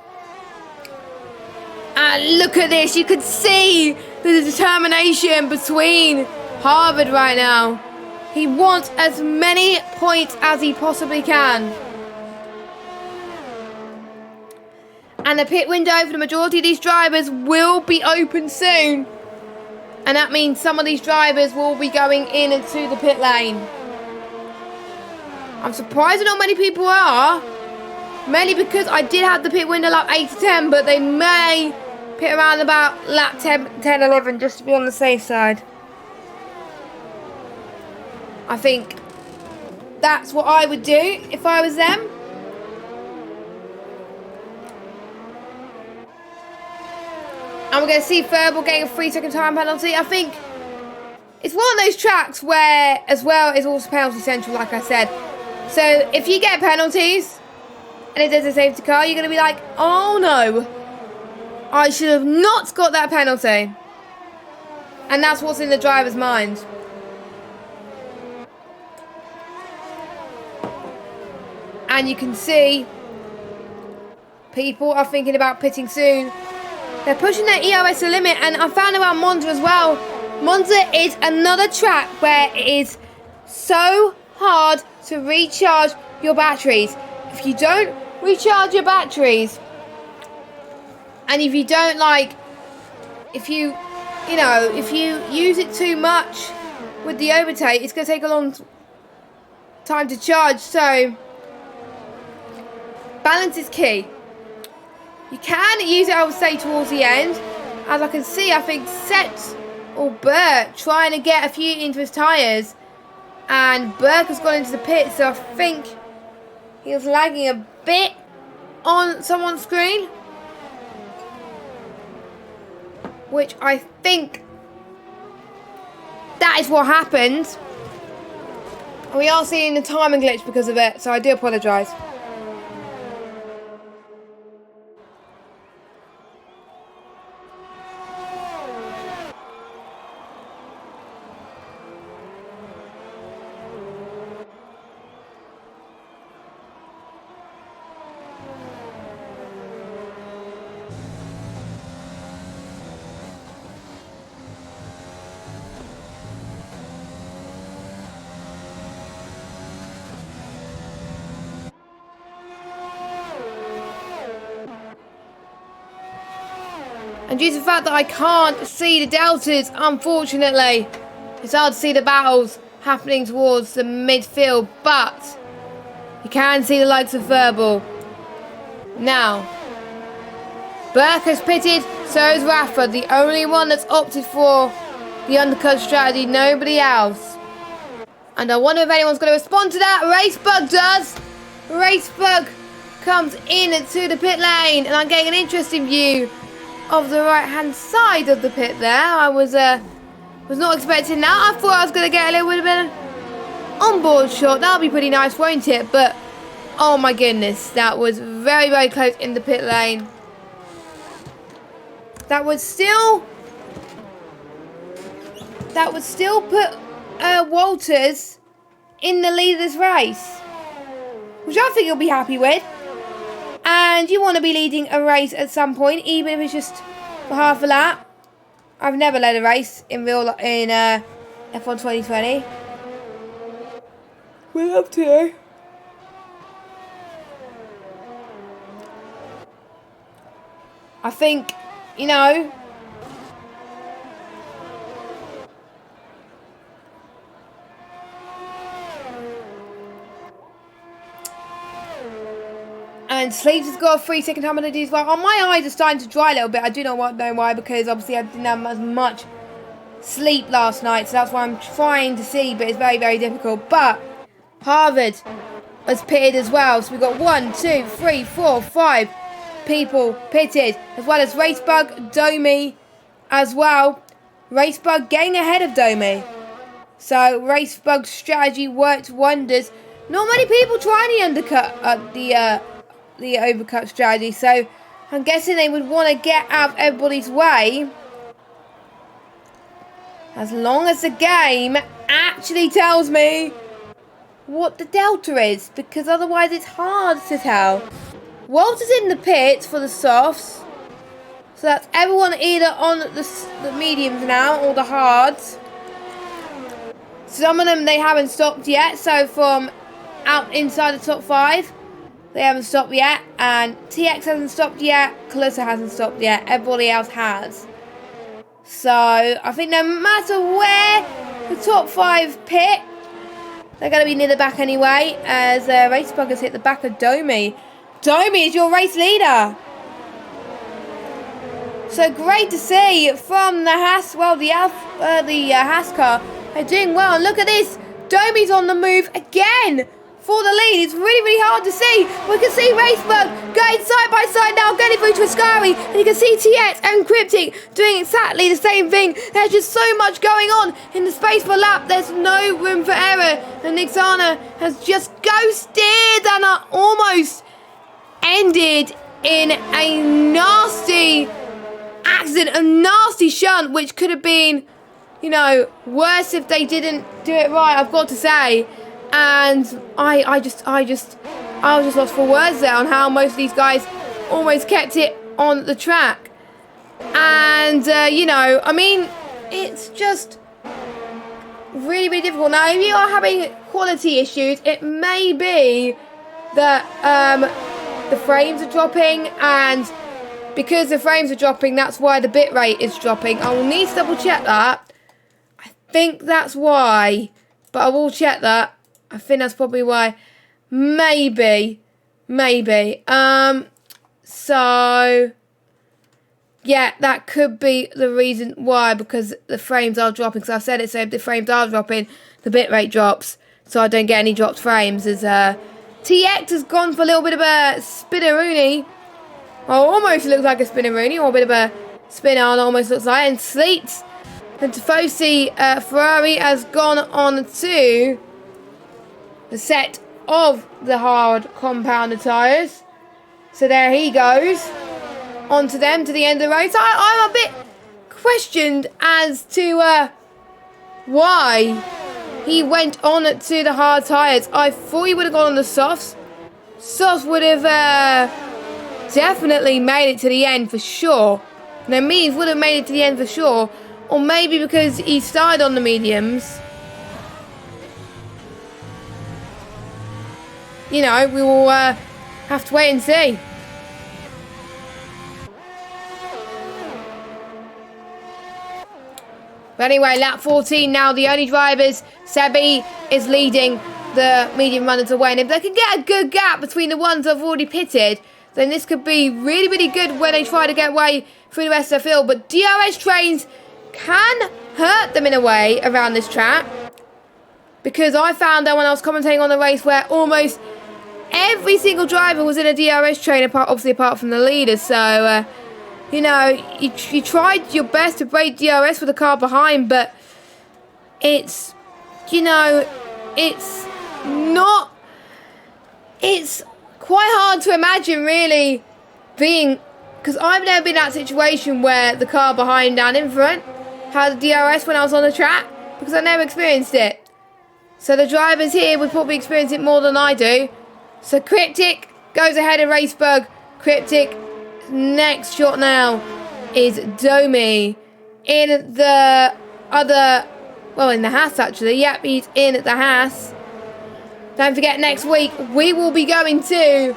A: And look at this. You can see the determination between Harvard right now. He wants as many points as he possibly can. And the pit window for the majority of these drivers will be open soon. And that means some of these drivers will be going in into the pit lane. I'm surprised that not many people are. Mainly because I did have the pit window lap 8 to 10, but they may pit around about lap 10, 11, just to be on the safe side. I think that's what I would do if I was them. And we're going to see Verbal getting a 3-second time penalty. I think it's one of those tracks where, as well, it's also penalty central, like I said. So if you get penalties and it does a safety car, you're going to be like, oh no, I should have not got that penalty. And that's what's in the driver's mind. And you can see people are thinking about pitting soon. They're pushing their ERS to the limit, and I found about Monza as well. Monza is another track where it is so hard to recharge your batteries. If you don't recharge your batteries, and if you don't if you use it too much with the overtake, it's going to take a long time to charge. So balance is key. You can use it, I would say, towards the end. As I can see, I think Set or Burt trying to get a few into his tyres. And Burke has gone into the pit, so I think he was lagging a bit on someone's screen. Which I think that is what happened. We are seeing the timing glitch because of it, so I do apologise. And due to the fact that I can't see the deltas, unfortunately, it's hard to see the battles happening towards the midfield, but you can see the likes of Verbal. Now, Burke has pitted, so is Rafa, the only one that's opted for the undercut strategy, nobody else. And I wonder if anyone's going to respond to that. Racebug does. Racebug comes in into the pit lane, and I'm getting an interesting view of the right hand side of the pit there. I was not expecting that. I thought I was going to get a little bit of an onboard shot. That'll be pretty nice, won't it? But oh my goodness, that was very, very close in the pit lane. That would still put Walters in the lead of this race, which I think he'll be happy with. And you want to be leading a race at some point, even if it's just for half a lap. I've never led a race in F1 2020. We'll have to. I think, you know, And Sleeps has got a 3-second time penalty as well. Oh, my eyes are starting to dry a little bit. I do not know why, because obviously I didn't have as much sleep last night, so that's why I'm trying to see, but it's very, very difficult. But Harvard has pitted as well, so we've got 1, 2, 3, 4, 5 people pitted, as well as Racebug, Domi as well. Racebug getting ahead of Domi, so Racebug's strategy worked wonders. Not many people try the undercut, the overcut strategy, so I'm guessing they would want to get out of everybody's way. As long as the game actually tells me what the delta is, because otherwise it's hard to tell. Walter's in the pits for the softs, so that's everyone either on the mediums now or the hards. Some of them they haven't stopped yet, so from out inside the top 5, they haven't stopped yet, and TX hasn't stopped yet, Calissa hasn't stopped yet, everybody else has. So, I think no matter where the top 5 pit, they're going to be near the back anyway, as Racebug has hit the back of Domi. Domi is your race leader. So, great to see from the Haas, well, the Haas car. They're doing well, and look at this. Domi's on the move again for the lead. It's really, really hard to see. We can see Racebug going side by side now, getting through to Ascari, and you can see TX and Cryptic doing exactly the same thing. There's just so much going on in the space for lap. There's no room for error, and Nixana has just ghosted and almost ended in a nasty accident, a nasty shunt, which could have been, you know, worse if they didn't do it right, I've got to say. And I was just lost for words there on how most of these guys almost kept it on the track. And, you know, I mean, it's just really, really difficult. Now, if you are having quality issues, it may be that the frames are dropping, and because the frames are dropping, that's why the bit rate is dropping. I will need to double check that. I think that's why, but I will check that. I think that's probably why. Maybe. So, yeah, that could be the reason why, because the frames are dropping. So I've said it, so if the frames are dropping, the bitrate drops. So I don't get any dropped frames. As TX has gone for a little bit of a spinneroonie. Well, almost looks like a spinneroonie, or a bit of a spinner, almost looks like. And Sleets and Tifosi Ferrari has gone on to the set of the hard compounder tyres. So there he goes. Onto them to the end of the road. So I'm a bit questioned as to why he went on to the hard tyres. I thought he would have gone on the softs. Softs would have definitely made it to the end for sure. Now, mediums would have made it to the end for sure. Or maybe because he started on the mediums. You know, we will have to wait and see. But anyway, lap 14 now, the only drivers. Sebi is leading the medium runners away. And if they can get a good gap between the ones that have already pitted, then this could be really, really good when they try to get away through the rest of the field. But DRS trains can hurt them in a way around this track. Because I found that when I was commentating on the race where almost every single driver was in a DRS train, obviously apart from the leaders. So, you know, you tried your best to break DRS with the car behind, but it's, you know, it's not, it's quite hard to imagine really being, because I've never been in that situation where the car behind and in front had a DRS when I was on the track, because I never experienced it. So the drivers here would probably experience it more than I do. So Cryptic goes ahead of Racebug. Cryptic, next shot now is Domi. In the other, well, in the Haas actually. Yep, he's in the Haas. Don't forget, next week we will be going to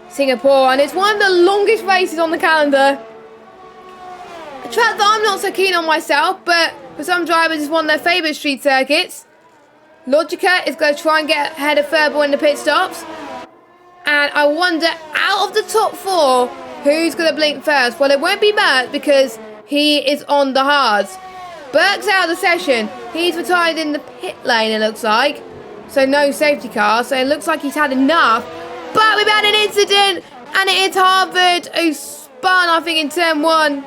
A: Singapore, and it's one of the longest races on the calendar. A track that I'm not so keen on myself, but for some drivers it's one of their favourite street circuits. Logica is going to try and get ahead of Furball in the pit stops. And I wonder, out of the top 4, who's going to blink first? Well, it won't be Mert because he is on the hards. Burke's out of the session. He's retired in the pit lane, it looks like. So no safety car. So it looks like he's had enough. But we've had an incident. And it is Harvard who spun, I think, in turn 1.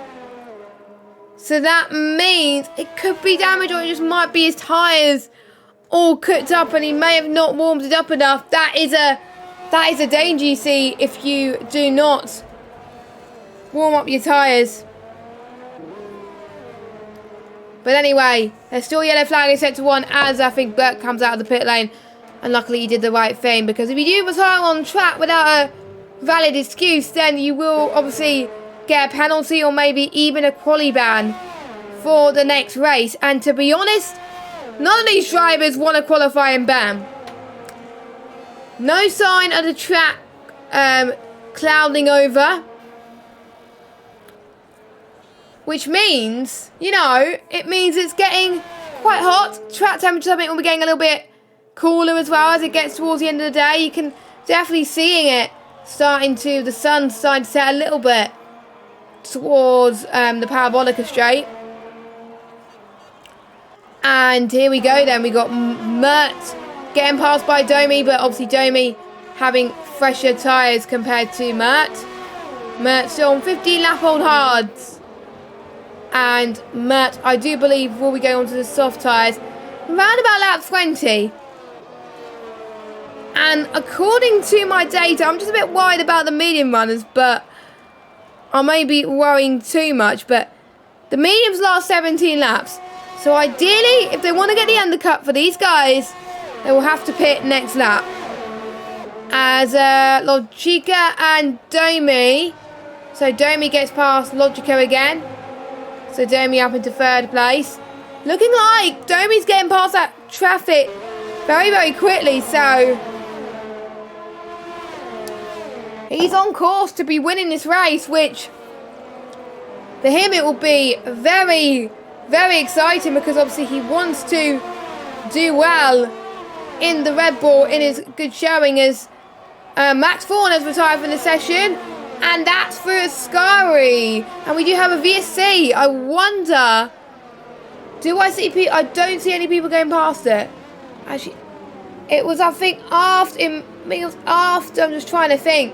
A: So that means it could be damage, or it just might be his tyres all cooked up and he may have not warmed it up enough. That is a danger, you see, if you do not warm up your tyres. But anyway, there's still yellow flag in sector 1 as I think Burke comes out of the pit lane. And luckily he did the right thing, because if you do retire on track without a valid excuse, then you will obviously get a penalty or maybe even a quali ban for the next race. And to be honest, none of these drivers want a qualifying ban. No sign of the track clouding over. Which means, you know, it means it's getting quite hot. Track temperature, I think, will be getting a little bit cooler as well as it gets towards the end of the day. You can definitely seeing it the sun's starting to set a little bit towards the Parabolica straight. And here we go then. We got Mert getting passed by Domi, but obviously Domi having fresher tyres compared to Mert. Mert still on 15 lap old hards. And Mert, I do believe, will be going on to the soft tyres around about lap 20. And according to my data, I'm just a bit worried about the medium runners, but I may be worrying too much. But the mediums last 17 laps. So ideally, if they want to get the undercut for these guys, they will have to pit next lap. As Logica and Domi. So Domi gets past Logica again. So Domi up into 3rd place. Looking like Domi's getting past that traffic very, very quickly. So he's on course to be winning this race, which for him it will be very, very exciting, because obviously he wants to do well in the Red Bull in his good showing, as Max Thorne has retired from the session. And that's for Ascari. And we do have a VSC. I wonder, do I see people? I don't see any people going past it. Actually, it was, I think, after. It was after. I'm just trying to think.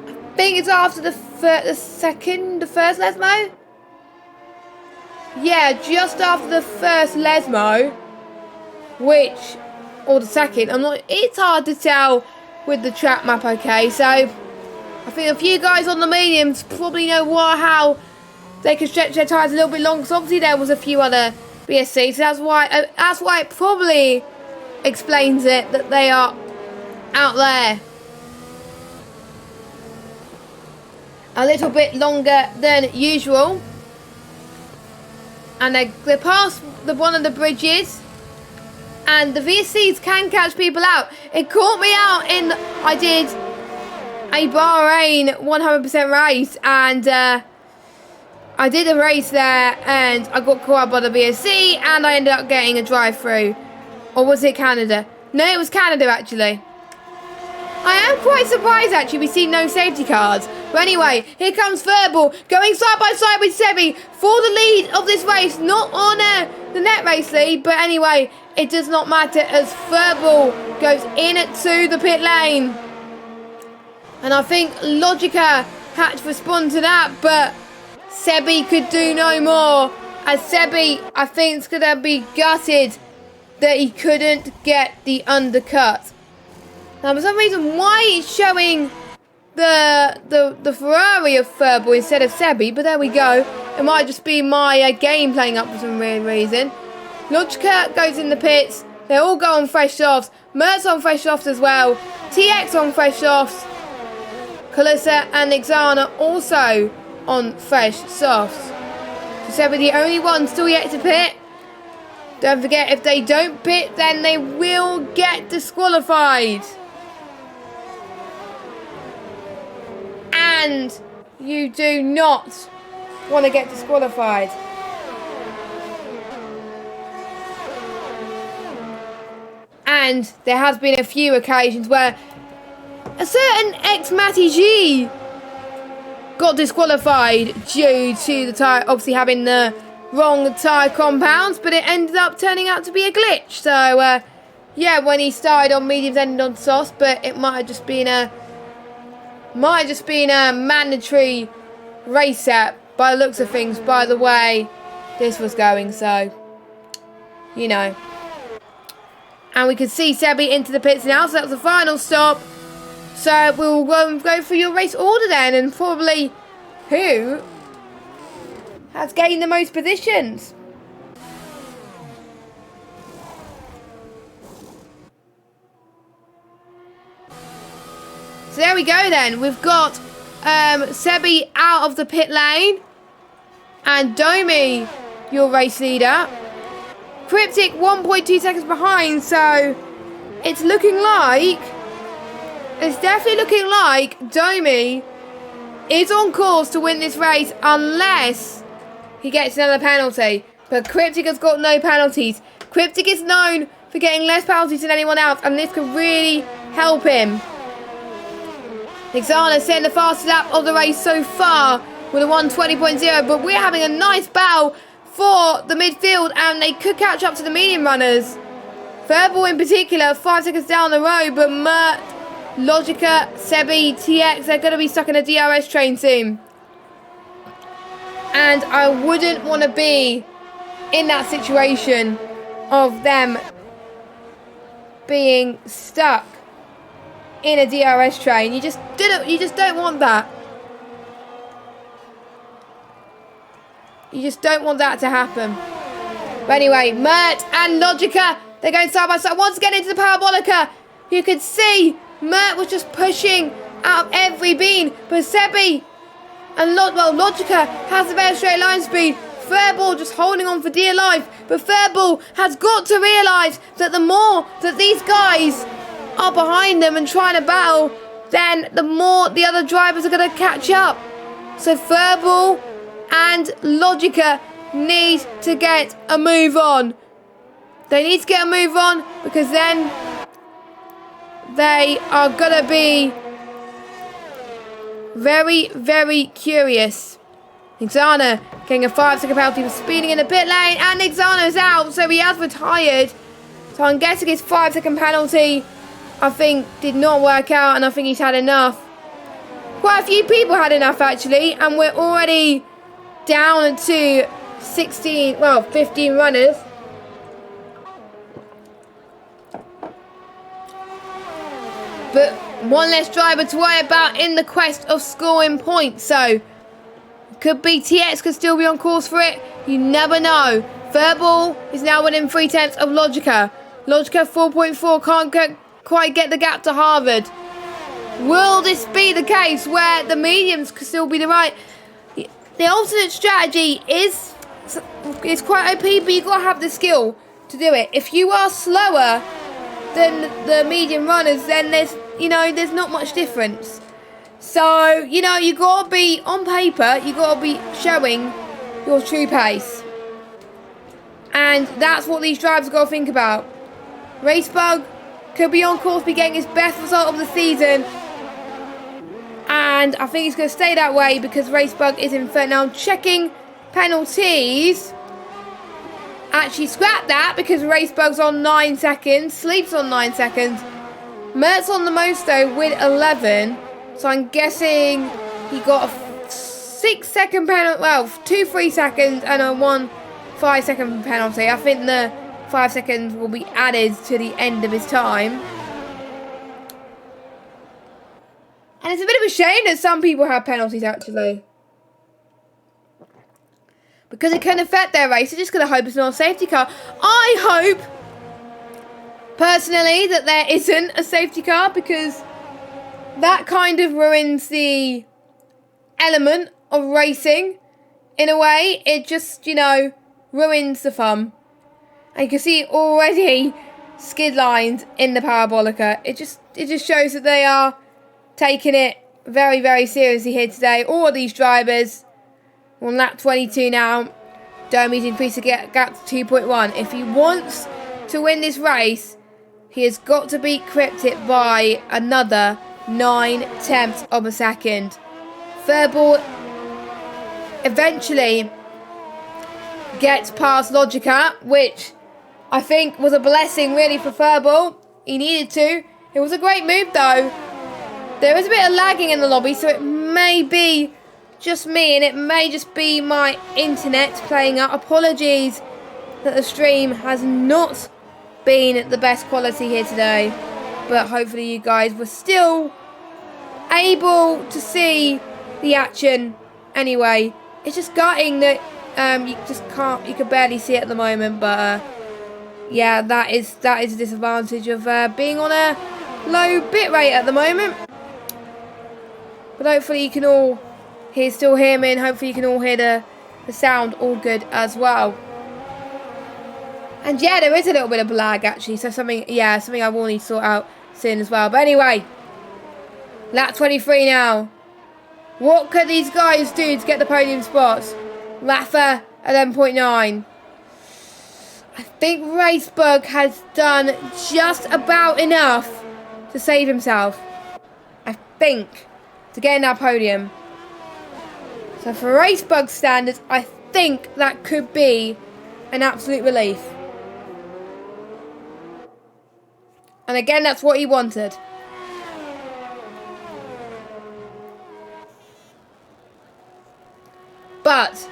A: I think it's after the first Lesmo. Yeah, just after the first Lesmo. Or the second. I'm not. It's hard to tell with the track map. Okay, so I think a few guys on the mediums probably know how they can stretch their tyres a little bit longer. Because obviously there was a few other BSCs. So that's why it probably explains it that they are out there a little bit longer than usual. And they're past one of the bridges. And the VSCs can catch people out. It caught me out I did a Bahrain 100% race, and I did a race there and I got caught up by the VSC and I ended up getting a drive-through. Or was it Canada? No, it was Canada actually. I am quite surprised actually we see no safety cars. But anyway, here comes Furball going side by side with Sebi for the lead of this race. Not on the net race lead, but anyway, it does not matter as Furball goes into the pit lane. And I think Logica had to respond to that, but Sebi could do no more. As Sebi, I think, is going to be gutted that he couldn't get the undercut. Now, for some reason, why he's showing the Ferrari of Furball instead of Sebi, but there we go. It might just be my game playing up for some weird reason. Logica goes in the pits. They all go on fresh softs. Mert's on fresh softs as well. TX on fresh softs. Kalissa and Ixana also on fresh softs. So Sebi the only one still yet to pit. Don't forget, if they don't pit, then they will get disqualified. And you do not want to get disqualified. And there has been a few occasions where a certain ex-Matty G got disqualified due to the tyre obviously having the wrong tyre compounds, but it ended up turning out to be a glitch. So, yeah, when he started on mediums, ended on softs, but it might have just been a mandatory race set by the looks of things, by the way this was going. So, you know. And we can see Sebi into the pits now, so that was the final stop. So we'll go through your race order then, and probably who has gained the most positions. So there we go then. We've got Sebi out of the pit lane. And Domi, your race leader. Cryptic 1.2 seconds behind, so it's definitely looking like Domi is on course to win this race unless he gets another penalty. But Cryptic has got no penalties. Cryptic is known for getting less penalties than anyone else, and this could really help him. Nixana setting the fastest lap of the race so far with a 1:20.0, but we're having a nice battle for the midfield, and they could catch up to the medium runners. Furbo in particular, 5 seconds down the road, but Mert, Logica, Sebi, TX, they're going to be stuck in a DRS train soon. And I wouldn't want to be in that situation of them being stuck in a DRS train. You just don't want that. You just don't want that to happen. But anyway, Mert and Logica, they're going side by side once again into the Parabolica. You could see Mert was just pushing out of every bean, but Sebi and Logica has the better straight line speed. Fairball just holding on for dear life, but Fairball has got to realise that the more that these guys are behind them and trying to battle, then the more the other drivers are going to catch up. So Fairball and Logica need to get a move on. They need to get a move on, because then they are going to be very, very curious. Nixana getting a 5-second penalty for speeding in the pit lane, and Nixana's out, so he has retired. So I'm guessing his 5-second penalty, I think, did not work out, and I think he's had enough. Quite a few people had enough, actually, and we're already down to 15 runners. But one less driver to worry about in the quest of scoring points. So, could be TX, could still be on course for it. You never know. Fairball is now within 3/10 of Logica. Logica 4.4 can't quite get the gap to Harvard. Will this be the case where the mediums could still be the right? The alternate strategy is quite OP, but you've got to have the skill to do it. If you are slower than the medium runners, then there's not much difference. So, you got to be, on paper, you got to be showing your true pace. And that's what these drivers got to think about. Racebug could be on course, be getting his best result of the season. And I think it's going to stay that way because Racebug is in third. Now, checking penalties. Actually, scrap that because Racebug's on 9 seconds. Sleep's on 9 seconds. Mert's on the most, though, with 11. So I'm guessing he got a 6-second penalty. Well, 2 3 seconds and a 1 5-second penalty. I think the 5 seconds will be added to the end of his time. And it's a bit of a shame that some people have penalties, actually. Because it can affect their race. They're just going to hope it's not a safety car. I hope, personally, that there isn't a safety car, because that kind of ruins the element of racing. In a way, it just, ruins the fun. And you can see already skid lines in the Parabolica. It just shows that they are taking it very, very seriously here today. All of these drivers on lap 22 now. Domi's increased the gap to 2.1. If he wants to win this race, He has got to beat Cryptic by another 9/10 of a second. Furball eventually gets past Logica, which I think was a blessing really for Furball. He needed to. It was a great move though. There is a bit of lagging in the lobby, so it may be just me and it may just be my internet playing up. Apologies that the stream has not been the best quality here today, but hopefully you guys were still able to see the action anyway. It's just gutting that you just can't, you can barely see it at the moment, but yeah, that is a disadvantage of being on a low bitrate at the moment. But hopefully you can all still hear me, and hopefully you can all hear the sound all good as well. And yeah, there is a little bit of lag actually, so something I will need to sort out soon as well. But anyway, lap 23 now. What could these guys do to get the podium spots? Rafa 11.9. I think Racebug has done just about enough to save himself, I think, to get in that podium. So for Racebug standards, I think that could be an absolute relief. And again, that's what he wanted. But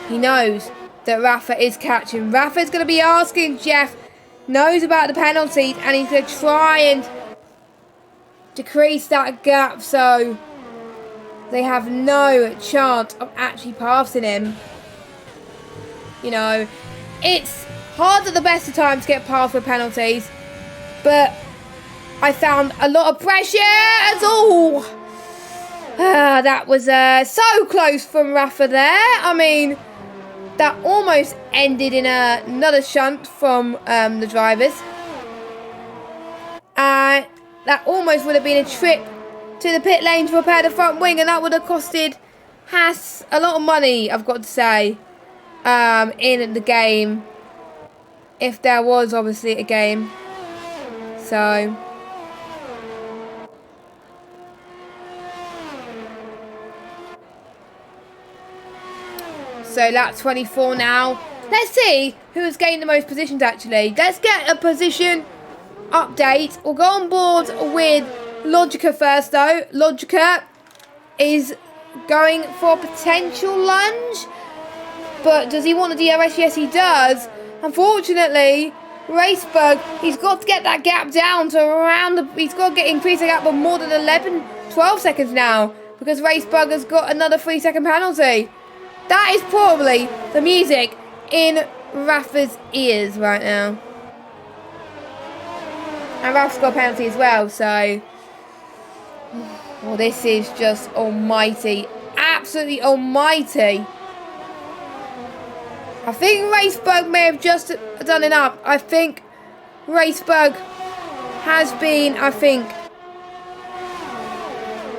A: he knows that Rafa is catching. Rafa's going to be asking Jeff, knows about the penalties, and he's going to try and decrease that gap so they have no chance of actually passing him. You know, it's hard at the best of times to get past with penalties, but I found a lot of pressure at all. That was so close from Rafa there. I mean, that almost ended in another shunt from the drivers. That almost would have been a trip to the pit lane to repair the front wing, and that would have costed Haas a lot of money, I've got to say, in the game. If there was obviously a game. So lap 24 now. Let's see who has gained the most positions actually. Let's get a position update. We'll go on board with Logica first though. Logica is going for a potential lunge. But does he want the DRS? Yes, he does. Unfortunately, Racebug, he's got to get that gap down to around he's got to increase the gap by more than 12 seconds now, because Racebug has got another 3-second penalty. That is probably the music in Rafa's ears right now. And Rafa's got a penalty as well, so well, this is just almighty. Absolutely almighty. I think Racebug may have just done enough. I think Racebug has been,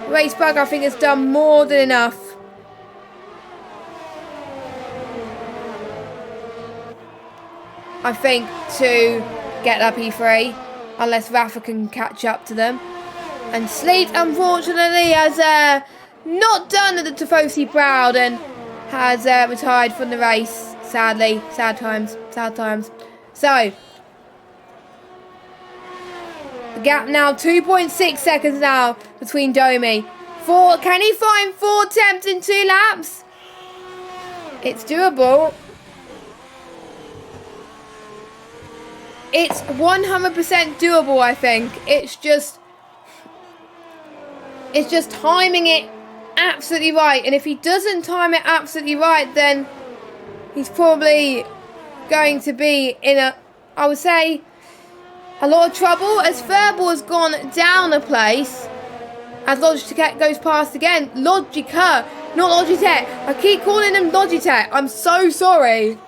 A: Racebug has done more than enough. I think, to get that P3, unless Rafa can catch up to them. And Sleet, unfortunately, has not done the Tifosi proud and has retired from the race. Sadly, sad times. So, the gap now 2.6 seconds now between Domi. Can he find 4 attempts in 2 laps? It's doable. It's 100% doable, I think. It's just timing it absolutely right. And if he doesn't time it absolutely right, then he's probably going to be in I would say, a lot of trouble. As Furball has gone down a place, as Logitech goes past again. Logica, not Logitech. I keep calling him Logitech. I'm so sorry.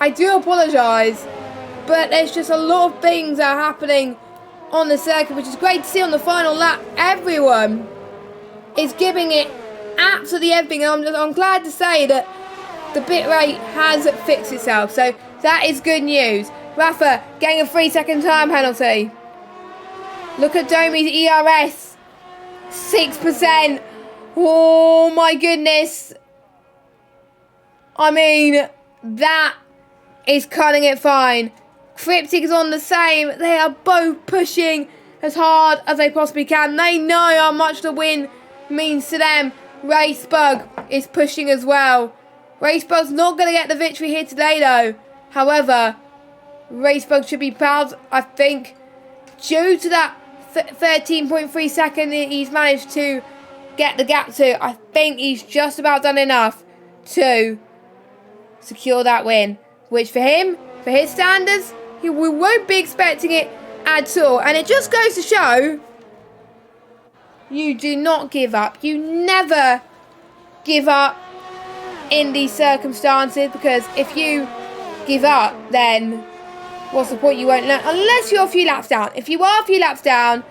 A: I do apologise. But there's just a lot of things that are happening on the circuit, which is great to see on the final lap. Everyone is giving it absolutely everything, and I'm glad to say that the bit rate has fixed itself. So that is good news. Rafa getting a 3-second time penalty. Look at Domi's ERS. 6%. Oh my goodness. I mean, that is cutting it fine. Cryptic is on the same. They are both pushing as hard as they possibly can. They know how much the win means to them. Racebug is pushing as well. Racebug's not going to get the victory here today though. However, Racebug should be proud, I think, due to that 13.3 second he's managed to get the gap to. I think he's just about done enough to secure that win, which for him, for his standards, we won't be expecting it at all. And it just goes to show, you do not give up. You never give up in these circumstances, because if you give up, then what's the point? You won't learn unless you're a few laps down. If you are a few laps down,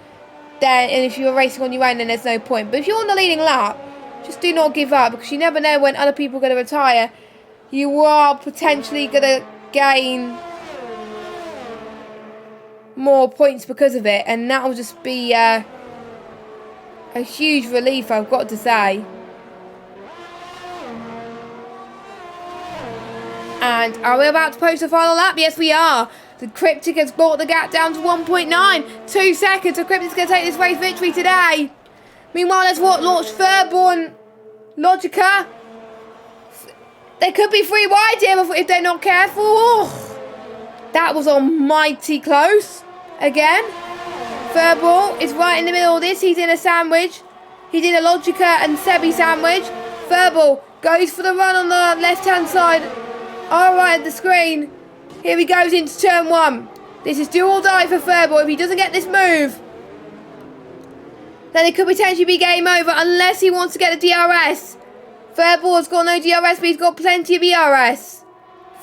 A: then, and if you're racing on your own, then there's no point. But if you're on the leading lap, just do not give up, because you never know when other people are going to retire. You are potentially going to gain more points because of it, and that will just be a huge relief, I've got to say. And are we about to post the final lap? Yes, we are. The Cryptic has brought the gap down to 1.9. 2 seconds. So Cryptic's going to take this race victory today. Meanwhile, let's launch Furbo and Logica. They could be 3 wide here if they're not careful. Oh, that was almighty close. Again, Furbo is right in the middle of this. He's in a sandwich. He's in a Logica and Sebi sandwich. Furbo goes for the run on the left-hand side. All right, at the screen. Here he goes into turn 1. This is do or die for Furbo. If he doesn't get this move, then it could potentially be game over unless he wants to get the DRS. Furbo has got no DRS, but he's got plenty of ERS.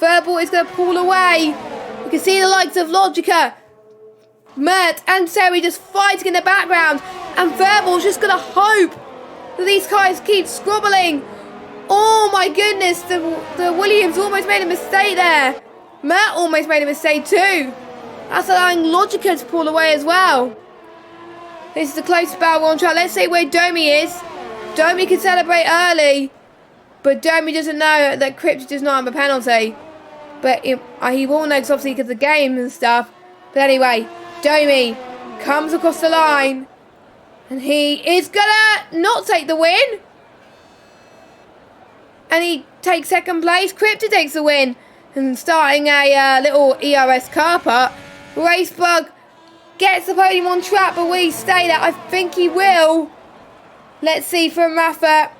A: Furbo is going to pull away. You can see the likes of Logica, Mert and Seri just fighting in the background. And Furbo's just going to hope that these guys keep squabbling. Oh my goodness, the Williams almost made a mistake there. Mert almost made a mistake too. That's allowing Logica to pull away as well. This is the closest battle on track. Let's see where Domi is. Domi can celebrate early, but Domi doesn't know that Cryptic does not have a penalty. But he will know, obviously, because of the game and stuff. But anyway, Domi comes across the line, and he is gonna not take the win. And he takes second place. Cryptic takes the win. And starting a little ERS car part. Racebug gets the podium on track, but will he stay there? I think he will. Let's see from Rafa.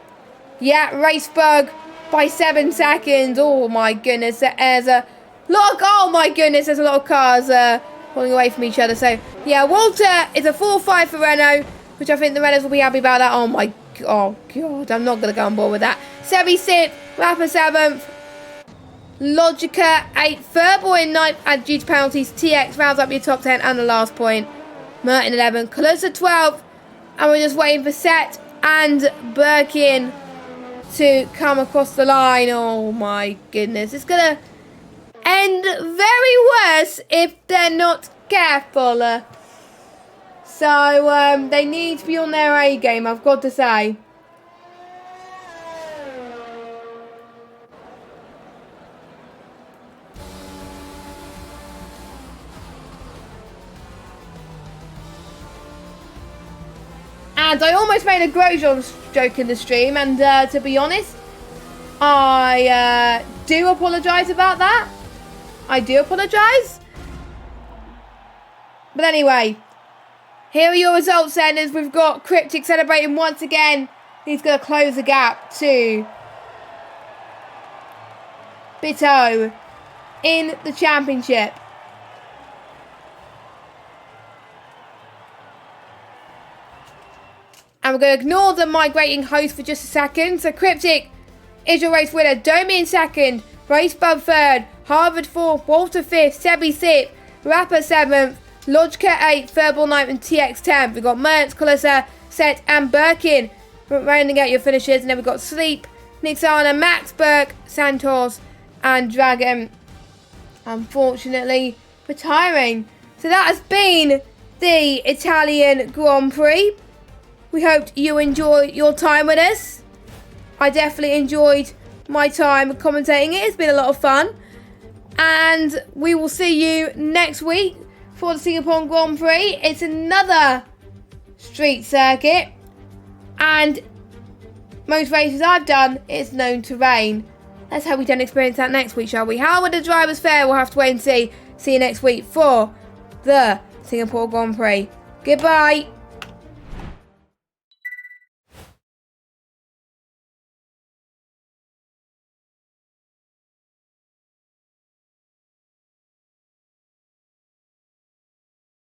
A: Yeah, Racebug by 7 seconds. Oh my goodness, there's a lot of, oh my goodness, there's a lot of cars pulling away from each other. So yeah, Walter is a 4-5 for Renault, which I think the Renaults will be happy about that. Oh my, oh god, I'm not going to go on board with that. Sebi 6th, Rafa 7th. Logica 8th, Furbo in 9th, and due to penalties, TX rounds up your top 10 and the last point. Mert in 11th, Kaluza 12th, and we're just waiting for Set and Birkin to come across the line. Oh my goodness, it's gonna end very worse if they're not careful. So they need to be on their A game, I've got to say. And I almost made a Grosjean joke in the stream, and to be honest, I do apologise about that. I do apologise. But anyway, here are your results then, as we've got Cryptic celebrating once again. He's going to close the gap to Bito in the championship. And we're going to ignore the migrating host for just a second. So Cryptic is your race winner. Domi in 2nd. Racebug 3rd. Harvard 4th. Walter 5th. Sebi 6th. Rapper 7th. Logica 8th. Furbo 9th. And TX 10th. We've got Mertz, Kaluza, Set and Birkin rounding out your finishers. And then we've got Sleep, Nixana, Max, Burke, Santos and Dragon, unfortunately, retiring. So that has been the Italian Grand Prix. We hope you enjoy your time with us. I definitely enjoyed my time commentating it. It's been a lot of fun. And we will see you next week for the Singapore Grand Prix. It's another street circuit. And most races I've done, it's known to rain. Let's hope we don't experience that next week, shall we? How will the drivers fare? We'll have to wait and see. See you next week for the Singapore Grand Prix. Goodbye.